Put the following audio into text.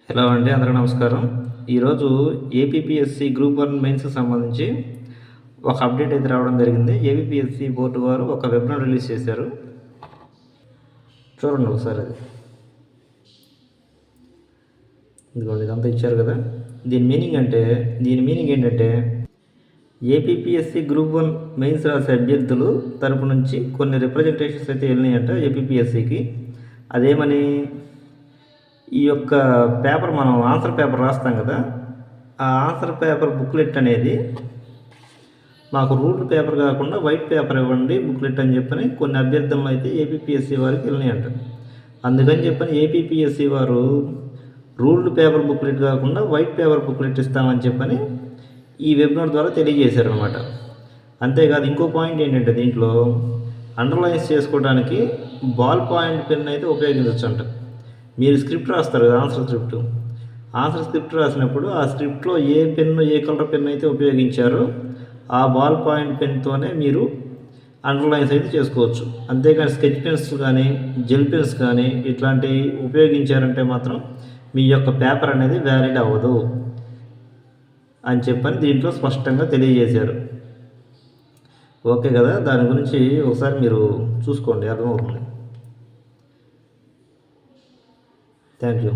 Hello అండి, అందరికీ నమస్కారం. ఈరోజు ఏపీపీఎస్సీ గ్రూప్ 1 మెయిన్స్‌కి సంబంధించి ఒక అప్డేట్ అయితే రావడం జరిగింది. ఏపీపీఎస్సీ బోర్డు వారు ఒక వెబ్‌నోట్ రిలీజ్ చేశారు. చూడండి ఒకసారి అది. ఇదిగోండి, ఇదంతా ఇచ్చారు కదా. దీని మీనింగ్ ఏంటంటే ఏపీపీఎస్సీ గ్రూప్ 1 మెయిన్స్ రాసే అభ్యర్థులు తరపు నుంచి కొన్ని రిప్రజెంటేషన్స్ అయితే వెళ్ళినాయంట ఏపీపీఎస్సీకి. అదేమని, ఈ యొక్క పేపర్ మనం ఆన్సర్ పేపర్ రాస్తాం కదా, ఆ ఆన్సర్ పేపర్ బుక్లెట్ అనేది మాకు రూల్డ్ పేపర్ కాకుండా వైట్ పేపర్ ఇవ్వండి బుక్లెట్ అని చెప్పని కొన్ని అభ్యర్థనలు అయితే ఏపీపీఎస్సీ వారికి వెళ్ళినాయంట. అందుకని చెప్పని ఏపీపీఎస్సీ వారు రూల్డ్ పేపర్ బుక్లెట్ కాకుండా వైట్ పేపర్ బుక్లెట్ ఇస్తామని చెప్పని ఈ వెబ్నోట్ ద్వారా తెలియజేశారనమాట. అంతేకాదు, ఇంకో పాయింట్ ఏంటంటే దీంట్లో అండర్లైన్స్ చేసుకోవడానికి బాల్ పాయింట్ పెన్ అయితే ఉపయోగించవచ్చు అంట. మీరు స్క్రిప్ట్ రాస్తారు కదా, ఆన్సర్ స్క్రిప్ట్ రాసినప్పుడు ఆ స్క్రిప్ట్లో ఏ కలర్ పెన్ను అయితే ఉపయోగించారో ఆ బాల్ పాయింట్ పెన్తోనే మీరు అండర్లైన్స్ అయితే చేసుకోవచ్చు. అంతేకాని స్కెచ్ పెన్స్ కానీ జెల్ పెన్స్ కానీ ఇట్లాంటివి ఉపయోగించారంటే మాత్రం మీ యొక్క పేపర్ అనేది వ్యాలిడ్ అవ్వదు అని చెప్పని దీంట్లో స్పష్టంగా తెలియజేశారు. ఓకే కదా, దాని గురించి ఒకసారి మీరు చూసుకోండి, అర్థమవుతుంది. Thank you.